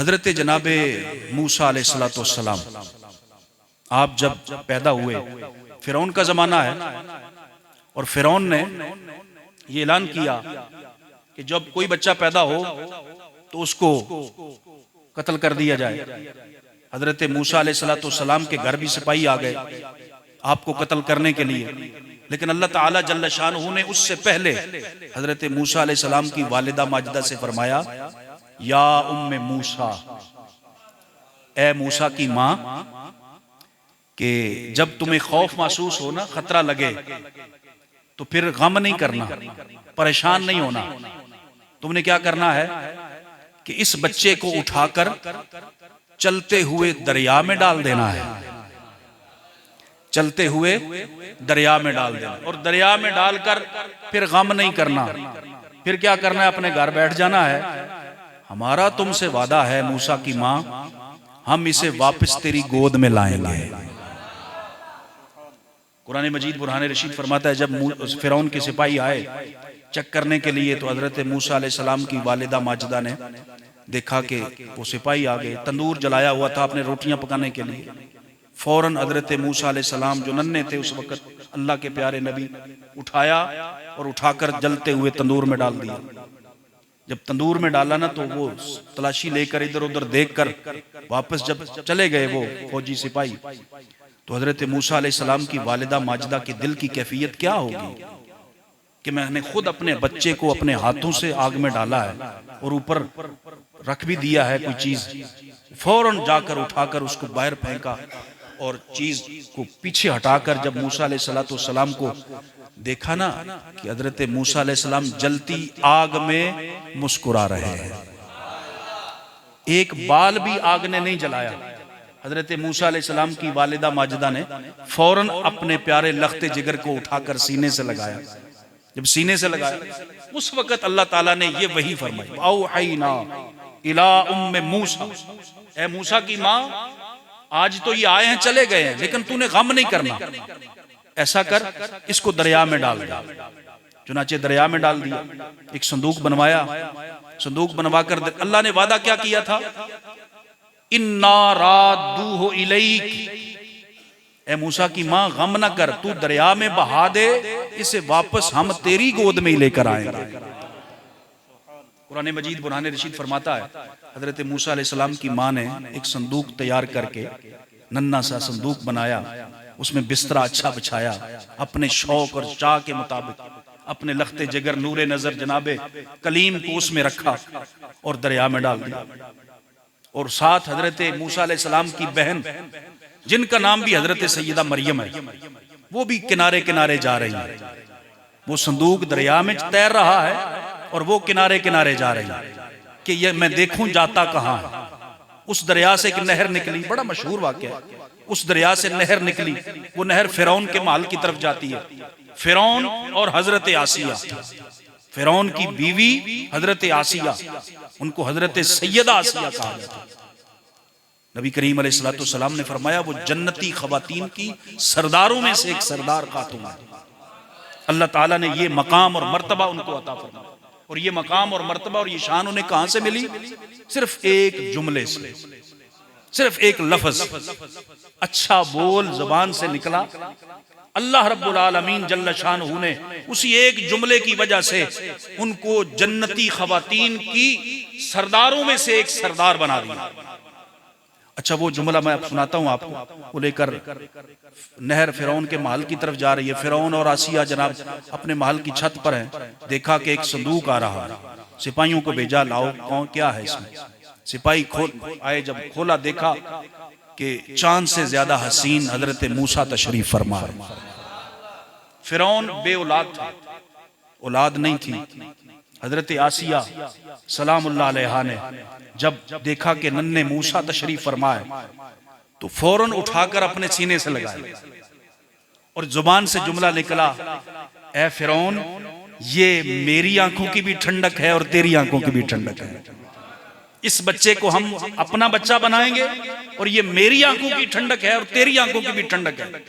हजरत जनाबे मूसा अलैहिस्सलाम आप जब पैदा हुए, फिरौन का जमाना है और फिरौन ने ये ऐलान किया कि जब कोई बच्चा पैदा हो तो उसको कत्ल कर दिया जाए। हजरत मूसा अलैहिस्सलाम के घर भी सिपाही आ गए आपको कत्ल करने के लिए, लेकिन अल्लाह ताला जल्ल शानहू ने उससे पहले हजरत मूसा अलैहिस्सलाम की वालिदा माजिदा से फरमाया, या उम्मे मूसा, ए मूसा की माँ, कि जब तुम्हें खौफ महसूस हो ना, खतरा लगे, तो फिर गम नहीं करना, परेशान नहीं होना। तुमने क्या करना है कि इस बच्चे को उठाकर चलते हुए दरिया में डाल देना है, चलते हुए दरिया में डाल देना, और दरिया में डालकर फिर गम नहीं करना। फिर क्या करना है, अपने घर बैठ जाना है। हमारा तुमसे वादा है मूसा की माँ, हम इसे वापस तेरी गोद में लाएंगे। कुरान मजीद बुरहान रशीद फरमाता है, जब फिरौन के सिपाही आए चेक करने के लिए तो हजरत मूसा अलैहिस्सलाम की वालिदा माजिदा ने देखा कि वो सिपाही आ गए, तंदूर जलाया हुआ था अपने रोटियां पकाने के लिए। फौरन हजरत मूसा अलैहिस्सलाम जो नन्हे थे उस वक्त, अल्लाह के प्यारे नबी, उठाया और उठाकर जलते हुए तंदूर में डाल दिया। जब तंदूर में डाला ना तो वो तलाशी लेकर इधर उधर देखकर वापस जब चले गए वो फौजी सिपाही, तो हजरत मूसा अलैहिस्सलाम की वालिदा माजिदा की दिल की कैफियत क्या होगी कि मैंने खुद अपने बच्चे को अपने हाथों से आग में डाला है और ऊपर रख भी दिया है कोई चीज। फौरन जाकर उठाकर उसको बाहर फेंका और चीज को पीछे हटाकर जब मूसा अलैहिस्सलाम को देखा ना कि हजरत मूसा अलैहिस्सलाम जलती आग में मुस्कुरा रहे हैं, एक बाल भी आग ने नहीं जलाया। हजरत मूसा अलैहिस्सलाम की वालिदा माजिदा ने फौरन अपने प्यारे लख्ते जिगर को उठाकर सीने से लगाया। जब सीने से लगाया उस वक्त अल्लाह ताला ने ये वही फरमाई, औहैना इला उम्मे मूसा, ए मूसा की माँ, आज तो ये आए हैं चले गए हैं, लेकिन तूने गम नहीं करना, ऐसा कर इसको दरिया में डाल दिया। चुनाचे दरिया में डाल दिया, एक संदूक बनवाया, संदूक बनवाकर अल्लाह ने वादा क्या किया था, इन्ना रादूहु इलैक, ए मूसा की माँ गम ना कर, तू दरिया में बहा दे, इसे वापस हम तेरी गोद में ही लेकर आएंगे। कुरान मजीद बुरहान रशीद फरमाता है, हजरत मूसा अलैहिस्सलाम की माँ ने एक संदूक तैयार करके नन्ना सा संदूक बनाया, उसमें बिस्तरा अच्छा बिछाया, अपने शौक और चाह के मुताबिक अपने लख्ते जिगर नूरे नजर जनाबे कलीम को उसमें रखा और दरिया में डाल दिया। और साथ हजरत मूसा अलैहिस्सलाम की बहन, जिनका नाम भी हजरत सैयदा मरियम है, वो भी किनारे किनारे जा रही है। वो संदूक दरिया में तैर रहा है और वो किनारे किनारे जा रही है कि ये मैं देखूं जाता कहां है। उस दरिया से एक नहर निकली, बड़ा मशहूर वाकया है, उस दरिया से नहर निकली, वो नहर फिरौन के महल की तरफ जाती है। फिरौन और हजरत आसिया, फिरौन की बीवी हजरत आसिया, उनको हजरत सैयदा आसिया कहा जाता है। नबी करीम अलैहिस्सलाम ने फरमाया, वो जन्नती खवातीन की सरदारों में से एक सरदार खातून है। अल्लाह ताला ने ये मकाम और मर्तबा उनको अता फरमाया। और ये मकाम और मर्तबा और ये शान उन्हें कहां से मिली? सिर्फ एक जुमले से, सिर्फ एक लफ्ज, अच्छा बोल जबान से निकला। अल्लाह रब्बुल आलमीन जल्ल शानहू ने उसी एक जुमले की वजह से उनको जन्नती खवातीन की सरदारों में से एक सरदार बना दिया। अच्छा, वो जुमला मैं सुनाता हूं आपको। वो लेकर नहर फिरौन के महल की तरफ जा रही है। फिरौन और आसिया जनाब अपने महल की छत पर हैं। देखा कि एक संदूक आ रहा है, सिपाहियों को भेजा, लाओ कौन क्या है इसमें। सिपाही खोल आए, जब खोला देखा कि चांद से ज्यादा हसीन हजरत मूसा तशरीफ फरमा। फिरौन बे औलाद था, औलाद नहीं थी। हजरत आसिया सलामुल्लाह अलैहा ने जब देखा कि नन्हे मूसा तशरीफ फरमाए तो फौरन उठाकर अपने सीने से लगाया और जुबान से जुमला निकला, ए फिरौन, ये मेरी आंखों की भी ठंडक है और तेरी आंखों की भी ठंडक है। इस बच्चे को हम अपना बच्चा बनाएंगे और ये मेरी आंखों की ठंडक है और तेरी आंखों की भी ठंडक है।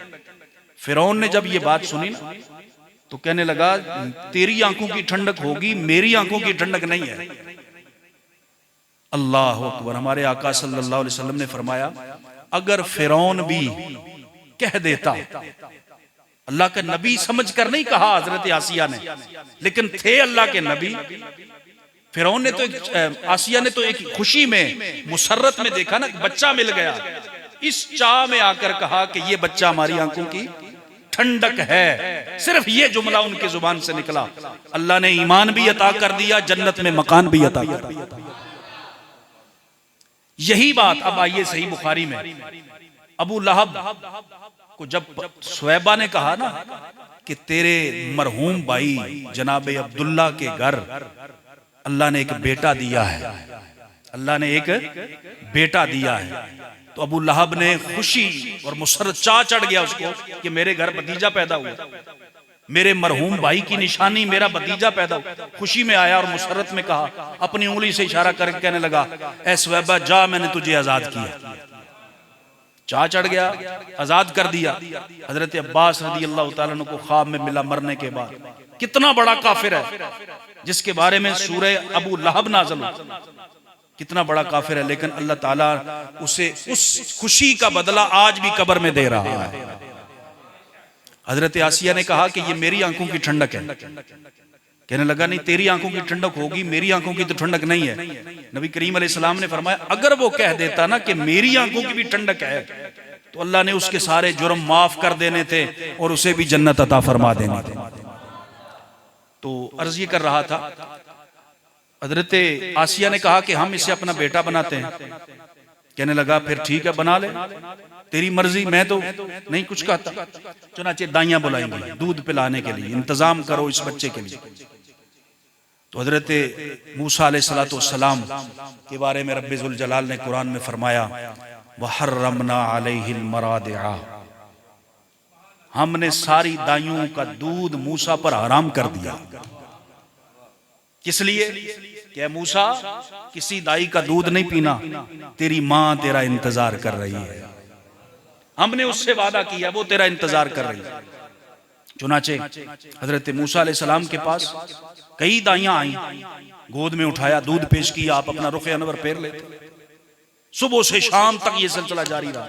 फिरौन ने जब ये बात सुनी ना तो कहने लगा, तेरी आंखों की ठंडक होगी, मेरी आंखों की ठंडक नहीं है। अल्लाह अकबर। हमारे आका सल्लल्लाहु अलैहि वसल्लम ने फरमाया, अगर फिरौन भी कह देता, अल्लाह के नबी समझ कर नहीं कहा हजरत आसिया ने, लेकिन थे अल्लाह के नबी। फिरौन ने तो आसिया ने तो एक खुशी में मुसर्रत में देखा ना, बच्चा मिल गया, इस चाह में आकर कहा कि ये बच्चा हमारी आंखों की ठंडक है। सिर्फ ये जुमला उनके जुबान से निकला, अल्लाह ने ईमान भी अता कर दिया, जन्नत में मकान भी अता कर दिया। यही बात अब आइए सही बुखारी में, अबू लहब को जब सुहैबा ने कहा ना कि तेरे मरहूम भाई जनाबे अब्दुल्ला के घर अल्लाह ने एक बेटा दिया है, अल्लाह ने एक बेटा दिया है, तो अबू लहब ने खुशी और मुसर्रत चाह चढ़ गया उसको कि मेरे घर भतीजा पैदा हुआ, मेरे मरहूम भाई की निशानी मेरा भतीजा पैदा हुआ। खुशी में आया और मुसर्रत में कहा, अपनी उंगली से इशारा करके कहने लगा, ऐ सुहैबा जा, मैंने तुझे आजाद किया। चाह चढ़ गया, आजाद कर दिया। हजरत अब्बास रदी अल्लाह तआला अन्हु को ख्वाब में मिला मरने के बाद। कितना बड़ा काफिर है जिसके बारे में सूरह अबू लहब नाज़िल हुई, कितना बड़ा काफिर है, लेकिन अल्लाह ताला उसे उस खुशी का बदला आज भी कब्र में दे रहा है। हजरत आसिया ने कहा कि ये मेरी आंखों की ठंडक है। कहने लगा, नहीं, तेरी आंखों की ठंडक होगी, मेरी आंखों की तो ठंडक नहीं है। नबी करीम अलैहिस्सलाम ने फरमाया, अगर वो कह देता ना कि मेरी आंखों की भी ठंडक है, तो अल्लाह ने उसके सारे जुर्म माफ कर देने थे और उसे भी जन्नत अता फरमा देनी थी। तो अर्ज ये कर रहा था, हजरत आसिया ने कहा कि हम इसे अपना बेटा बनाते हैं। कहने लगा, फिर ठीक है, बना ले, तेरी मर्जी, मैं तो नहीं कुछ कहता। चुनाचे दाइयां बुलाएंगे दूध पिलाने के लिए, इंतजाम करो इस बच्चे के लिए। तो हजरत मूसा अलैहिस्सलातु वस्सलाम के बारे में रब्बे जुल जलाल ने कुरान में फरमाया, वहर्रमना अलैहिल मरादिआ, हमने सारी दाइयों का दूध मूसा पर हराम कर दिया। किस लिए? क्या मूसा, किसी दाई का दूध नहीं पीना, तेरी मां तेरा इंतजार कर रही है, हमने उससे वादा किया, वो तेरा इंतजार कर रही है। चुनाचे हजरत मूसा अलैहिस्सलाम के पास कई दाइयां आई, गोद में उठाया, दूध पेश किया, आप अपना रुख अनवर फेर लेते। सुबह से शाम तक ये सिलसिला जारी रहा।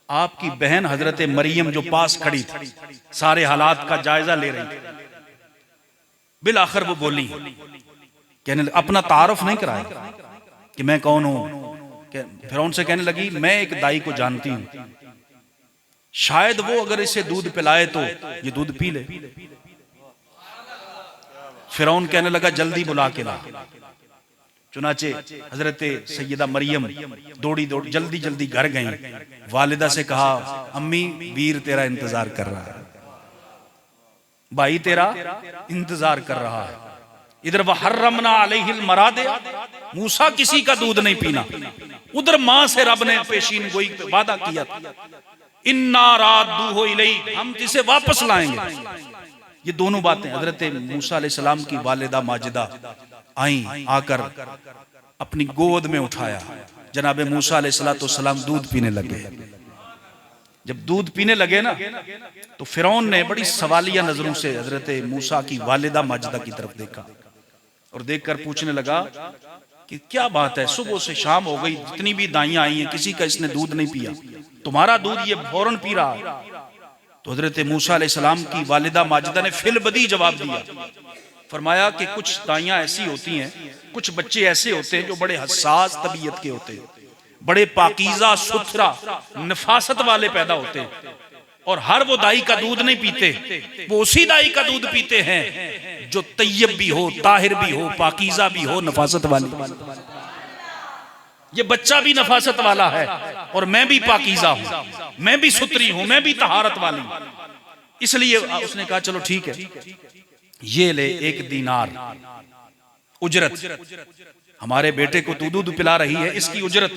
आपकी बहन हजरत मरियम जो पास खड़ी थी, सारे हालात का जायजा ले रही थी। बिल आखिर वो बोली, कहने अपना तारुफ नहीं कराया कि मैं कौन हूं। फिर उनसे कहने लगी, मैं एक दाई को जानती हूं, शायद वो अगर इसे दूध पिलाए तो ये दूध पी ले। फिरौन कहने लगा, जल्दी बुला के ला। चुनाचे हजरत सैयदा मरियम दौड़ी दौड़ी जल्दी जल्दी घर गई, वालिदा से कहा, अम्मी वीर तेरा इंतजार कर रहा है, भाई तेरा इंतजार कर रहा है। इधर वहर्रमना अलैहिल मरादिआ, मूसा किसी का दूध नहीं पीना, उधर मां से रब ने पेशीन गोई पे वादा किया था, इन्ना रादूहु इलैक, हम इसे वापस लाएंगे। ये दोनों बातें हजरत मूसा अलैहिस्सलाम की वालिदा माजिदा आई, आकर अपनी गोद में उठाया। जनाब मूसा अलैहिस्सलाम दूध पीने लगे। जब दूध पीने लगे ना, तो फिरौन ने बड़ी सवालिया नजरों से हजरत मूसा की वालिदा माजिदा की तरफ देखा और देखकर पूछने लगा कि क्या बात है, सुबह से शाम हो गई, जितनी भी दाइयां आई हैं, किसी का इसने दूध नहीं पिया, तुम्हारा दूध ये फौरन पी रहा है। तो हजरत मूसा अलैहिस्सलाम की वालिदा माजिदा ने फिलबदी जवाब दिया, फरमाया कि कुछ दाइयां ऐसी होती हैं, कुछ बच्चे ऐसे होते हैं जो बड़े हसास तबीयत के होते हैं, बड़े पाकीज़ा सुथरा नफासत वाले पैदा होते हैं, और हर वो दाई का दूध नहीं पीते, वो उसी दाई का दूध पीते हैं जो तैयब भी हो, ताहिर भी हो, पाकीज़ा भी हो, नफासत वाली। ये बच्चा भी नफासत वाला है और मैं भी पाकीज़ा हूं, मैं भी सुथरी हूं, मैं भी तहारत वाली। इसलिए उसने कहा, चलो ठीक है, ये ले 1 दीनार उजरत, हमारे बेटे को तू दूध पिला रही है, इसकी उजरत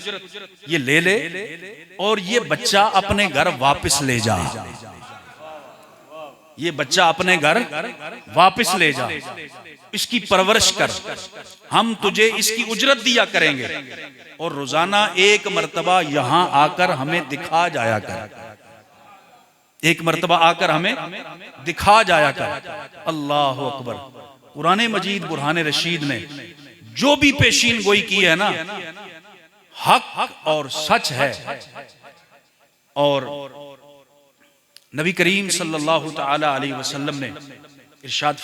ये ले ले, और ये बच्चा अपने घर वापस ले जा, ये बच्चा अपने घर वापस ले जा, इसकी परवरिश कर, हम तुझे इसकी उजरत दिया करेंगे, और रोजाना 1 मर्तबा यहां आकर हमें दिखा जाया कर, 1 मर्तबा आकर हमें दिखा जाया कर। अल्लाह अकबर। कुरान मजीद बुरहान रशीद ने जो भी पेशीन गोई की है ना, हक और सच है। और नबी करीम सल्लल्लाहु तआला अलैहि वसल्लम ने इरशाद